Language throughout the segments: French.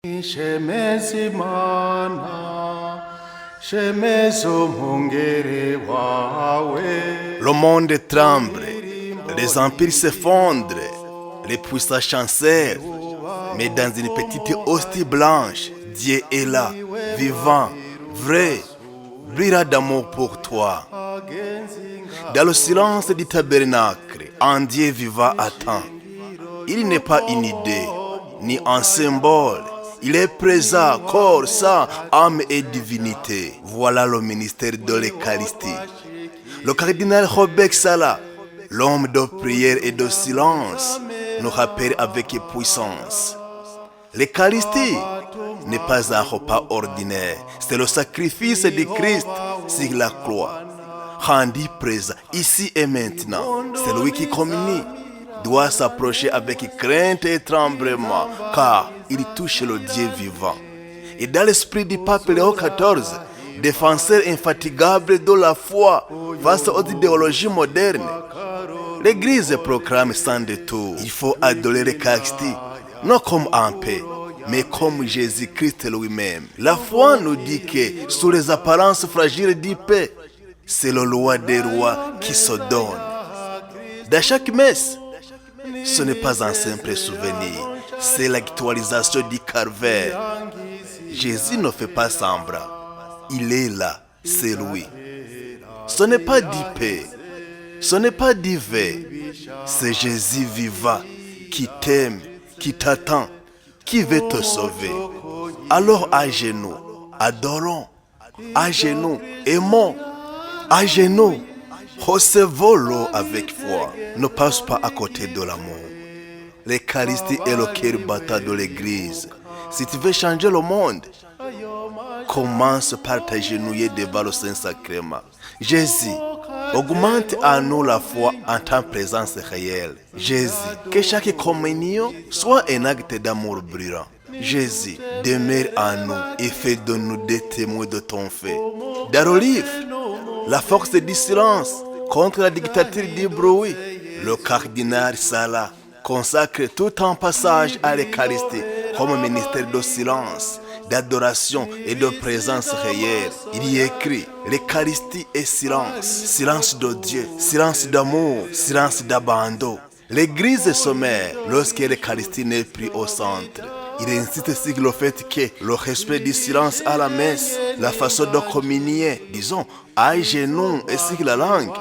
Le monde tremble, les empires s'effondrent, les puissants chancèrent, mais dans une petite hostie blanche, Dieu est là, vivant, vrai, brillera d'amour pour toi. Dans le silence du tabernacle, un Dieu vivant attend. Il n'est pas une idée, ni un symbole. Il est présent, corps, sang, âme et divinité. Voilà le ministère de l'Eucharistie. Le cardinal Robert Sala, l'homme de prière et de silence, nous rappelle avec puissance. L'Eucharistie n'est pas un repas ordinaire, c'est le sacrifice de Christ sur la croix, rendu présent ici et maintenant. Celui qui communie doit s'approcher avec crainte et tremblement, car il touche le Dieu vivant. Et dans l'esprit du pape Léo XIV, défenseur infatigable de la foi face aux idéologies modernes, l'Église proclame sans détour: il faut adorer l'Eucharistie, non comme un paix, mais comme Jésus-Christ lui-même. La foi nous dit que sous les apparences fragiles du paix, c'est le roi des rois qui se donne. Dans chaque messe, ce n'est pas un simple souvenir, c'est l'actualisation du calvaire. Jésus ne fait pas semblant, il est là, c'est lui. Ce n'est pas du paix, ce n'est pas du vin, c'est Jésus vivant qui t'aime, qui t'attend, qui veut te sauver. Alors à genoux, adorons, à genoux, aimons, à genoux, recevons-le avec foi. Ne passe pas à côté de l'amour. L'Eucharistie est le cœur battant de l'Église. Si tu veux changer le monde, commence par t'agenouiller devant le Saint-Sacrement. Jésus, augmente en nous la foi en ta présence réelle. Jésus, que chaque communion soit un acte d'amour brillant. Jésus, demeure en nous et fais de nous des témoins de ton fait. Dans le livre, la force du silence contre la dictature du bruit, le cardinal Sala consacre tout un passage à l'Eucharistie comme ministère de silence, d'adoration et de présence réelle. Il y écrit: l'Eucharistie est silence, silence de Dieu, silence d'amour, silence d'abandon. L'Église sommaire lorsque l'Eucharistie n'est plus au centre. Il insiste sur le fait que le respect du silence à la messe, la façon de communier, disons, à genoux et sur la langue,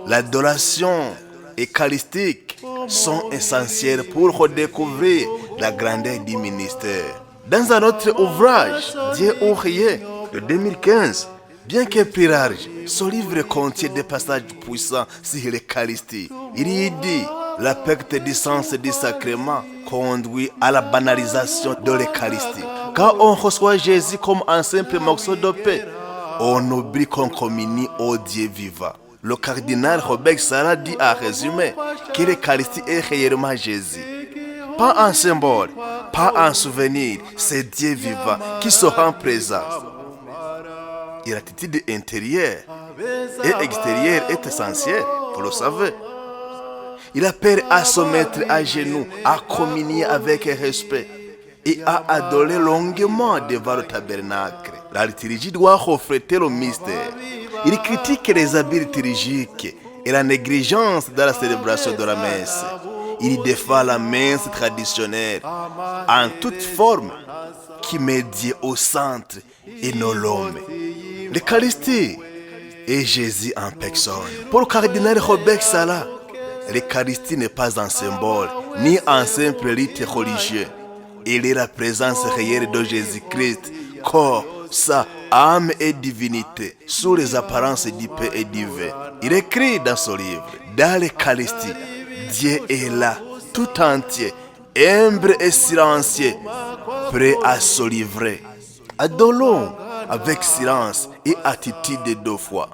l'adoration eucharistique sont essentiels pour redécouvrir la grandeur du ministère. Dans un autre ouvrage, Dieu ou rien, de 2015, bien que plus large, ce livre contient des passages puissants sur l'Eucharistie. Il y dit: la perte du sens du sacrement conduit à la banalisation de l'Eucharistie. Quand on reçoit Jésus comme un simple morceau de paix, on oublie qu'on communie au Dieu vivant. Le cardinal Robert Sala dit en résumé que l'Eucharistie est réellement Jésus. Pas un symbole, pas un souvenir, c'est Dieu vivant qui se rend présent. Et l'attitude intérieure et extérieure est essentielle, vous le savez. Il appelle à se mettre à genoux, à communier avec respect et à adorer longuement devant le tabernacle. La liturgie doit refléter le mystère. Il critique les habits liturgiques et la négligence dans la célébration de la messe. Il défend la messe traditionnelle en toute forme qui met Dieu au centre et non l'homme. L'Eucharistie est Jésus en personne. Pour le cardinal Robert Sala, l'Eucharistie n'est pas un symbole, ni un simple rite religieux. Il est la présence réelle de Jésus-Christ, corps, sang, âme et divinité, sous les apparences du paix et du vin. Il écrit dans ce livre: dans l'Eucharistie, Dieu est là, tout entier, humble et silencieux, prêt à se livrer. Adorons avec silence et attitude de foi.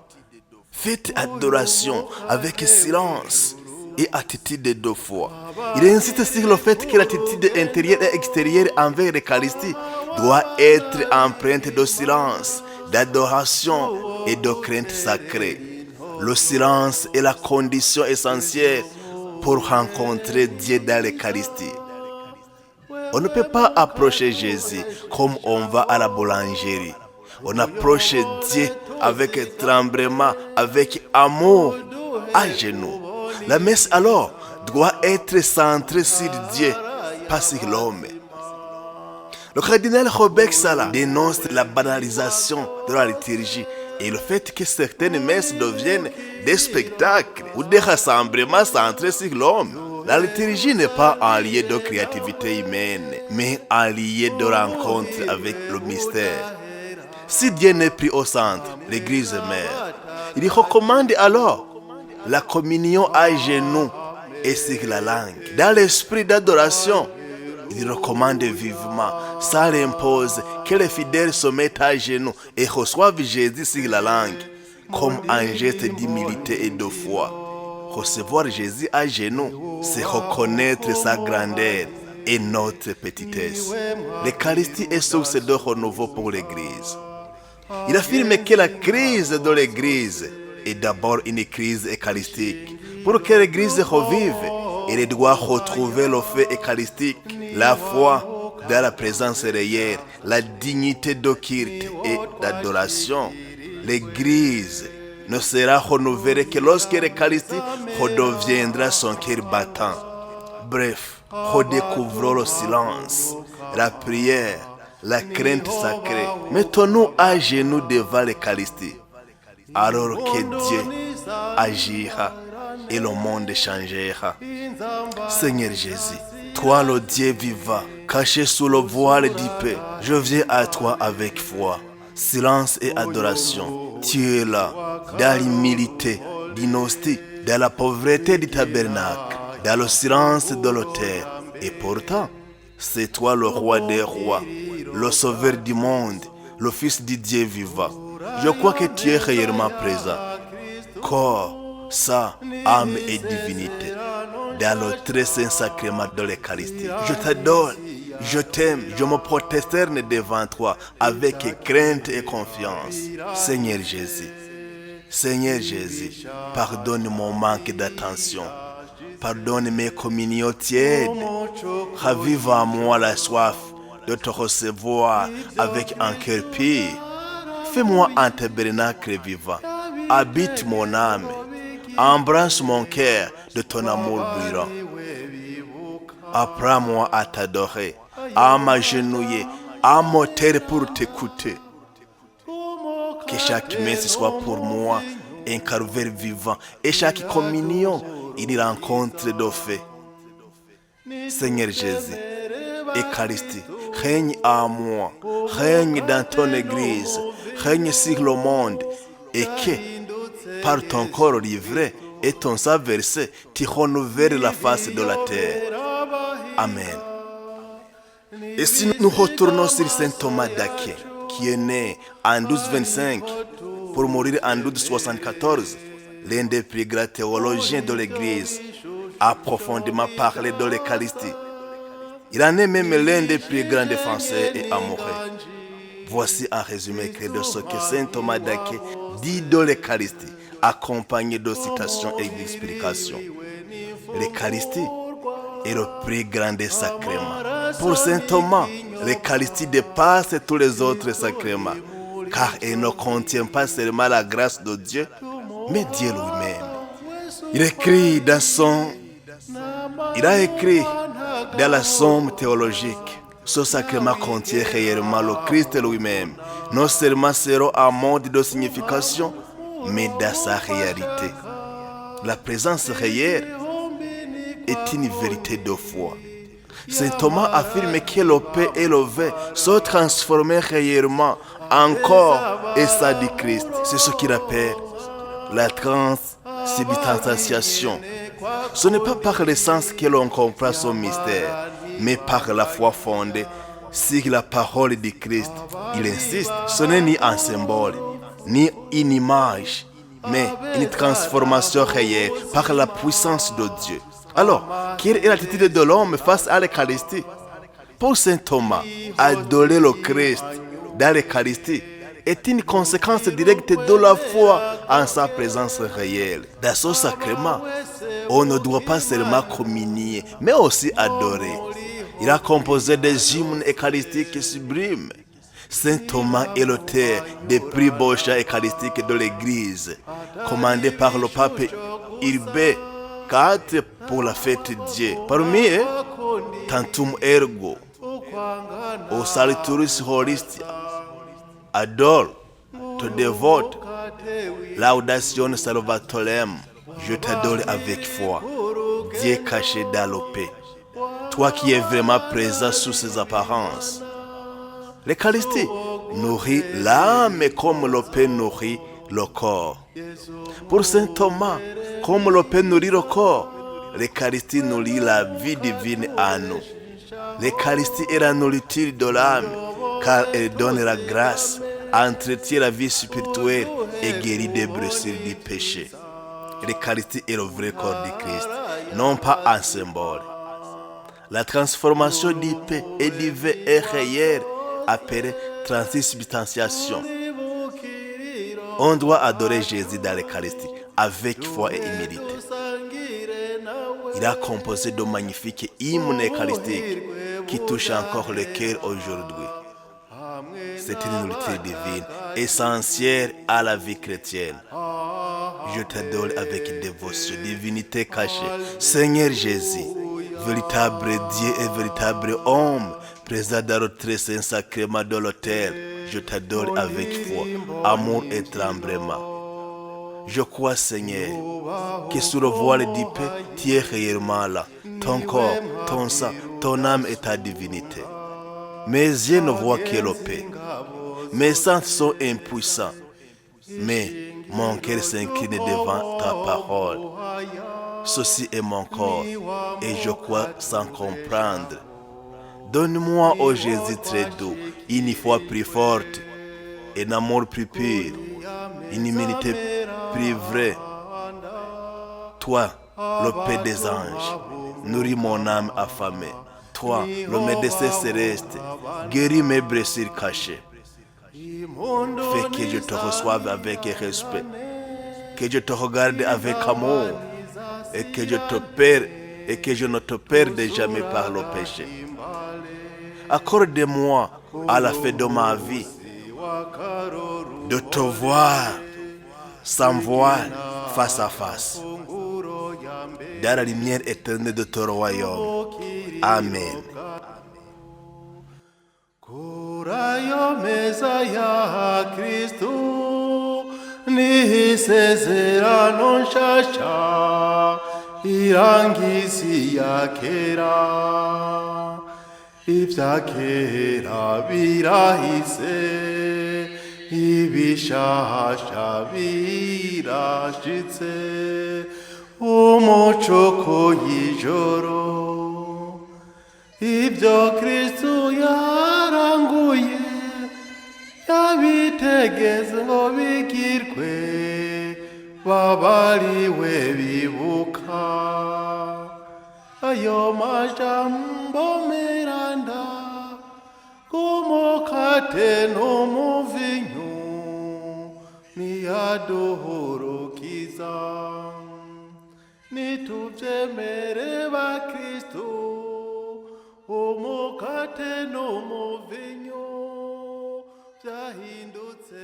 Faites adoration avec silence et attitude de foi. Il insiste sur le fait que l'attitude intérieure et extérieure envers l'Eucharistie doit être empreinte de silence, d'adoration et de crainte sacrée. Le silence est la condition essentielle pour rencontrer Dieu dans l'Eucharistie. On ne peut pas approcher Jésus comme on va à la boulangerie. On approche Dieu avec tremblement, avec amour, à genoux. La messe alors doit être centrée sur Dieu, pas sur l'homme. Le cardinal Robert Sala dénonce la banalisation de la liturgie et le fait que certaines messes deviennent des spectacles ou des rassemblements centrés sur l'homme. La liturgie n'est pas un lieu de créativité humaine, mais un lieu de rencontre avec le mystère. Si Dieu n'est plus au centre, l'Église meurt. Il recommande alors la communion à genoux et sur la langue. Dans l'esprit d'adoration, il recommande vivement, ça impose que les fidèles se mettent à genoux et reçoivent Jésus sur la langue, comme un geste d'humilité et de foi. Recevoir Jésus à genoux, c'est reconnaître sa grandeur et notre petitesse. L'Eucharistie est source de renouveau pour l'Église. Il affirme que la crise de l'Église est d'abord une crise eucharistique. Pour que l'Église revive, elle doit retrouver le fait eucharistique, la foi dans la présence réelle, la dignité de culte et d'adoration. L'Église ne sera renouvelée que lorsque l'Eucharistie redeviendra son cœur battant. Bref, redécouvrons le silence, la prière, la crainte sacrée. Mettons-nous à genoux devant l'Eucharistie, alors que Dieu agira et le monde changera. Seigneur Jésus, toi le Dieu vivant, caché sous le voile d'épée, je viens à toi avec foi, silence et adoration. Tu es là, dans l'humilité dynastie, dans la pauvreté du tabernacle, dans le silence de l'autel. Et pourtant, c'est toi le roi des rois, le sauveur du monde, le fils du Dieu vivant. Je crois que tu es réellement présent. Corps, sang, âme et divinité, dans le très saint sacrement de l'Eucharistie. Je t'adore, je t'aime, je me prosterne devant toi avec crainte et confiance. Seigneur Jésus, pardonne mon manque d'attention. Pardonne mes communions tièdes. Ravive en moi la soif de te recevoir avec un cœur pur. Fais-moi un tabernacle vivant. Habite mon âme. Embrasse mon cœur de ton amour brûlant. Apprends-moi à t'adorer, à m'agenouiller, à me taire pour t'écouter. Que chaque messe soit pour moi un calvaire vivant et chaque communion une rencontre de fait. Seigneur Jésus, Eucharistie, règne en moi, règne dans ton Église, règne sur le monde et que, par ton corps livré et ton sang versé, tu renouvelles la face de la terre. Amen. Et si nous retournons sur Saint Thomas d'Aquin, qui est né en 1225 pour mourir en 1274, l'un des plus grands théologiens de l'Église, a profondément parlé de l'Eucharistie. Il en est même l'un des plus grands défenseurs et amoureux. Voici un résumé écrit de ce que Saint Thomas d'Aquin dit de l'Eucharistie, accompagné de citations et d'explications. L'Eucharistie est le plus grand des sacrements. Pour Saint Thomas, l'Eucharistie dépasse tous les autres sacrements, car elle ne contient pas seulement la grâce de Dieu, mais Dieu lui-même. Il a écrit dans la Somme théologique, ce sacrement contient réellement le Christ lui-même, non seulement selon un mode de signification, mais dans sa réalité. La présence réelle est une vérité de foi. Saint Thomas affirme que le pain et le vin sont transformés réellement en corps et sang du Christ. C'est ce qu'il appelle la transubstantiation. Ce n'est pas par le sens que l'on comprend son mystère, mais par la foi fondée sur la parole du Christ. Il insiste, ce n'est ni un symbole, ni une image, mais une transformation réelle par la puissance de Dieu. Alors, quelle est l'attitude de l'homme face à l'Eucharistie? Pour Saint Thomas, adorer le Christ dans l'Eucharistie est une conséquence directe de la foi en sa présence réelle. Dans ce sacrement, on ne doit pas seulement communier, mais aussi adorer. Il a composé des hymnes eucharistiques sublimes. Saint Thomas est l'auteur des plus beaux chants eucharistiques de l'Église, commandés par le pape Urbain IV pour la fête de Dieu. Parmi eux, Tantum Ergo, O Salturis Horistia, Adore, Te dévote, Laudation Salvatorem, je t'adore avec foi, Dieu caché dans le paix. Toi qui es vraiment présent sous ses apparences. L'Eucharistie nourrit l'âme comme le pain nourrit le corps. Pour saint Thomas, comme le pain nourrit le corps, l'Eucharistie nourrit la vie divine en nous. L'Eucharistie est la nourriture de l'âme, car elle donne la grâce, entretient la vie spirituelle et guérit des blessures du péché. L'Eucharistie est le vrai corps du Christ, non pas un symbole. La transformation du pain et du vin est réelle, appelée transubstantiation. On doit adorer Jésus dans l'Eucharistie avec foi et humilité. Il a composé de magnifiques hymnes eucharistiques qui touchent encore le cœur aujourd'hui. C'est une nourriture divine, essentielle à la vie chrétienne. Je t'adore avec dévotion, divinité cachée. Seigneur Jésus, véritable Dieu et véritable homme, présent dans le très saint sacrement de l'autel, je t'adore avec foi, amour et tremblement. Je crois, Seigneur, que sous le voile du paix, tu es réellement là, ton corps, ton sang, ton âme et ta divinité. Mes yeux ne voient que le paix. Mes sens sont impuissants, mais mon cœur s'incline devant ta parole. Ceci est mon corps, et je crois sans comprendre. Donne-moi, ô Jésus très doux, une foi plus forte, un amour plus pur, une humilité plus vraie. Toi, le Père des anges, nourris mon âme affamée. Toi, le médecin céleste, guéris mes blessures cachées. Fais que je te reçoive avec respect, que je te regarde avec amour, et que je ne te perde jamais par le péché. Accorde-moi à la fin de ma vie de te voir sans voile, face à face, dans la lumière éternelle de ton royaume. Amen. Kurayo meza ya Kristo ni isezerano nshasha irangiza ya kera, ibya kera birahise ibishasha birashitse, umucoko y'ijoro ibyo Kristo yaranguye yabitegeze ngo bigirwe, babariwe bibuka ayo majambo meranda kumukate n'umuvinyu niyaduhurukiza, nituvyemere bakristo umukate n'umuvinyu byahindutse